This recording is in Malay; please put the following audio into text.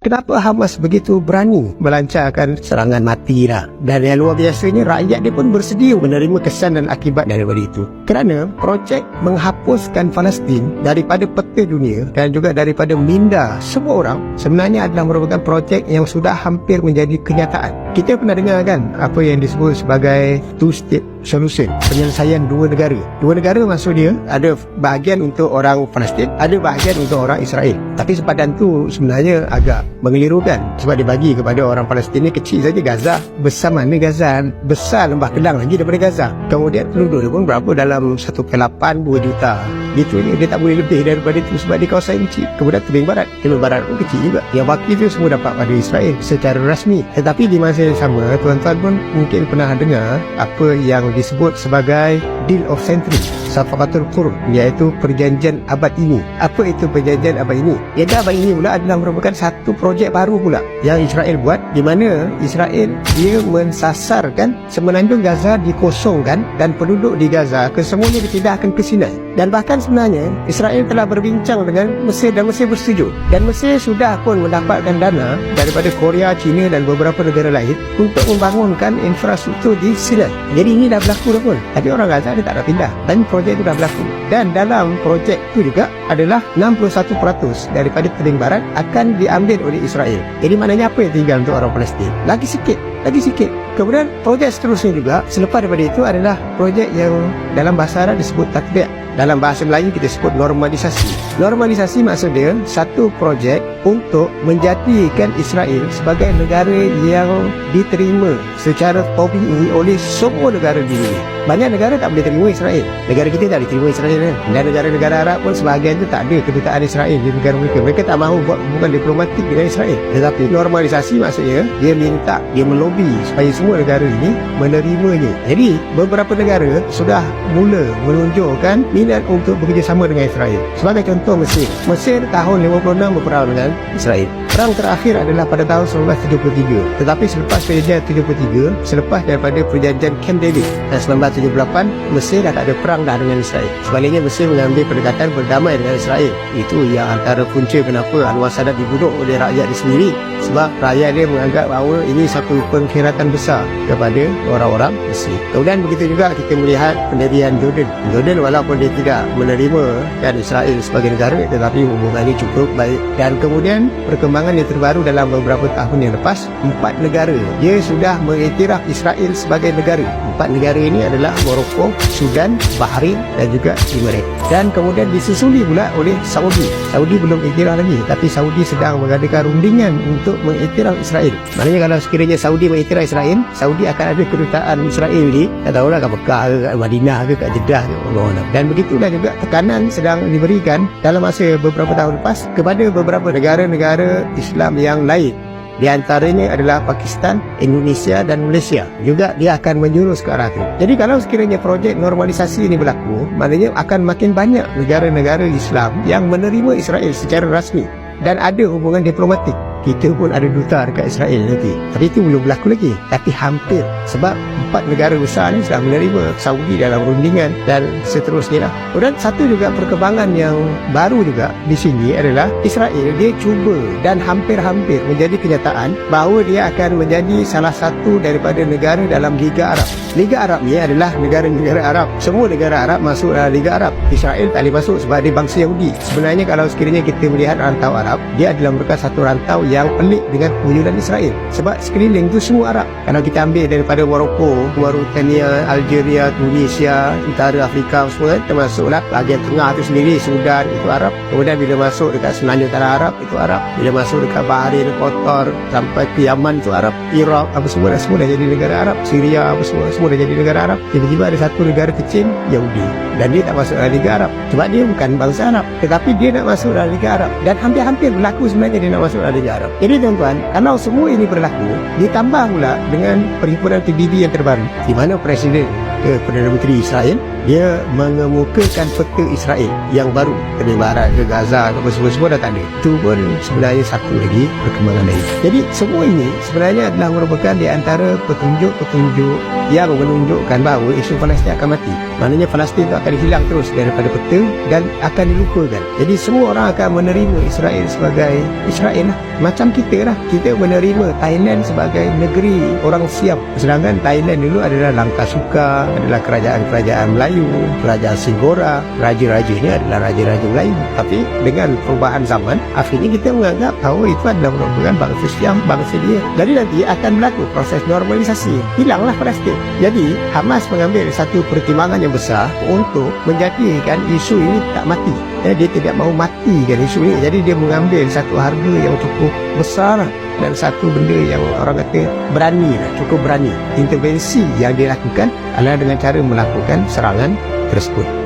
Kenapa Hamas begitu berani melancarkan serangan mati dah? Dan yang luar biasanya, rakyat dia pun bersedia menerima kesan dan akibat daripada itu. Kerana projek menghapuskan Palestin daripada peta dunia dan juga daripada minda semua orang sebenarnya adalah merupakan projek yang sudah hampir menjadi kenyataan. Kita pernah dengar kan apa yang disebut sebagai two-state solution, penyelesaian dua negara. Dua negara maksud dia ada bahagian untuk orang Palestin, ada bahagian untuk orang Israel. Tapi sepadan tu sebenarnya agak mengelirukan sebab dibagi kepada orang Palestin ni kecil saja Gaza. Besar mana Gaza? Besar Lembah Kelang lagi daripada Gaza. Kemudian penduduk dia pun berapa, dalam 1,8 2 juta. Gitu ni, dia tak boleh lebih daripada itu sebab di kawasan kecil. Kemudian Tebing Barat pun kecil juga. Yang baki itu semua dapat pada Israel secara rasmi. Tetapi di masa yang sama, tuan-tuan pun mungkin pernah dengar apa yang disebut sebagai Deal of Century, Safaqatul Qurun, iaitu perjanjian abad ini. Apa itu perjanjian abad ini? Iaitu abad ini pula adalah merupakan satu projek baru pula yang Israel buat, di mana Israel dia mensasarkan semenanjung Gaza dikosongkan dan penduduk di Gaza kesemuanya dipindahkan ke Sinai. Dan bahkan sebenarnya Israel telah berbincang dengan Mesir dan Mesir bersetuju. Dan Mesir sudah pun mendapatkan dana daripada Korea, China dan beberapa negara lain untuk membangunkan infrastruktur di Sinai. Jadi ini dah berlaku dah pun. Tapi orang Gaza dia tak nak pindah. Dan projek itu dah berlaku. Dan dalam projek itu juga adalah 61% daripada Tebing Barat akan diambil oleh Israel. Jadi maknanya apa yang tinggal untuk orang Palestin? Lagi sikit. Kemudian projek seterusnya juga selepas daripada itu adalah projek yang dalam bahasa Arab disebut tatbiq. Dalam bahasa Melayu kita sebut normalisasi. Normalisasi maksud dia satu projek untuk menjadikan Israel sebagai negara yang diterima secara tabii oleh semua negara di dunia. Banyak negara tak boleh terima Israel. Negara kita tak boleh terima Israel kan? Dan negara-negara Arab pun sebahagian tu tak ada kedutaan Israel di negara mereka. Mereka tak mahu buat hubungan diplomatik dengan Israel. Tetapi normalisasi maksudnya dia minta, dia melobi supaya semua negara ini menerimanya. Jadi beberapa negara sudah mula menunjukkan minat untuk bekerjasama dengan Israel. Sebagai contoh Mesir. Mesir tahun 56 berperang dengan Israel. Perang terakhir adalah pada tahun 1973. Tetapi selepas perjanjian 73, selepas daripada perjanjian Camp David dan 1978, Mesir dah tak ada perang dah dengan Israel. Sebaliknya Mesir mengambil pendekatan berdamai dengan Israel. Itu yang antara punca kenapa Anwar Sadat dibunuh oleh rakyat dia sendiri. Sebab rakyat dia menganggap bahawa ini satu pengkhianatan besar kepada orang-orang Mesir. Kemudian begitu juga kita melihat pendirian Jordan. Jordan walaupun dia tidak menerima kan Israel sebagai negara, tetapi hubungannya cukup baik. Dan kemudian perkembangan yang terbaru dalam beberapa tahun yang lepas, 4 negara dia sudah mengiktiraf Israel sebagai negara. 4 negara ini adalah Morocco, Sudan, Bahrain dan juga Emirates. Dan kemudian disusuli pula oleh Saudi. Saudi belum iktiraf lagi, tapi Saudi sedang mengadakan rundingan untuk mengiktiraf Israel. Maknanya kalau sekiranya Saudi mengiktiraf Israel, Saudi akan ada kedutaan Israel di, tak tahulah kat Mekah ke, kat Madinah ke, kat Jeddah ke, Allah. Dan begitulah juga tekanan sedang diberikan dalam masa beberapa tahun lepas kepada beberapa negara-negara Islam yang lain. Di antaranya adalah Pakistan, Indonesia dan Malaysia. Juga dia akan menjurus ke arah itu. Jadi kalau sekiranya projek normalisasi ini berlaku, maknanya akan makin banyak negara-negara Islam yang menerima Israel secara rasmi dan ada hubungan diplomatik. Kita pun ada duta dekat Israel nanti. Tapi itu belum berlaku lagi. Tapi hampir. Sebab 4 negara besar ni sudah menerima Saudi dalam rundingan dan seterusnya lah. Dan satu juga perkembangan yang baru juga di sini adalah Israel dia cuba dan hampir-hampir menjadi kenyataan bahawa dia akan menjadi salah satu daripada negara dalam Liga Arab. Liga Arab ni adalah negara-negara Arab. Semua negara Arab masuk dalam Liga Arab. Israel tak boleh masuk sebab dia bangsa Yahudi. Sebenarnya kalau sekiranya kita melihat rantau Arab, dia adalah merupakan satu rantau yang pelik dengan kewujudan Israel. Sebab sekeliling tu semua Arab. Kalau kita ambil daripada Morocco, Mauritania, Algeria, Tunisia, Utara Afrika semua, termasuklah bahagian tengah tu sendiri, Sudan itu Arab. Kemudian bila masuk dekat Semenanjung Tanah Arab itu Arab. Bila masuk dekat Bahrain, Qatar sampai ke Yaman itu Arab. Iraq apa semua dah jadi negara Arab. Syria apa semua dah jadi negara Arab. Tiba-tiba ada satu negara kecil Yahudi dan dia tak masuk dalam Liga Arab sebab dia bukan bangsa Arab, tetapi dia nak masuk dalam Liga Arab. Dan hampir-hampir berlaku sebenarnya dia nak masuk dalam Liga Arab. Jadi tuan-tuan, kalau semua ini berlaku, ditambah pula dengan perhimpunan PBB yang terbaru, di mana Presiden Perdana Menteri Israel, dia mengemukakan peta Israel yang baru, dari barat ke Gaza ke semua dah tak ada. Itu pun sebenarnya satu lagi perkembangan lain. Jadi semua ini sebenarnya adalah merupakan di antara petunjuk-petunjuk yang menunjukkan bahawa isu Palestin akan mati. Maknanya Palestin itu akan hilang terus daripada peta dan akan dilupakan. Jadi semua orang akan menerima Israel sebagai Israel lah. Macam kita lah, kita menerima Thailand sebagai negeri orang Siam. Sedangkan Thailand dulu adalah Langkasuka, adalah kerajaan-kerajaan Melayu, kerajaan Singgora, raja-rajanya adalah raja-raja Melayu. Tapi dengan perubahan zaman, akhirnya kita menganggap bahawa itu adalah merupakan bangsa Siam, bangsa dia. Jadi nanti akan berlaku proses normalisasi. Hilanglah Palestin. Jadi Hamas mengambil satu pertimbangan yang besar untuk menjadikan isu ini tak mati. Dia tidak mahu matikan isu ini. Jadi dia mengambil satu harga yang cukup besar dan satu benda yang orang kata berani, cukup berani. Intervensi yang dilakukan adalah dengan cara melakukan serangan tersebut.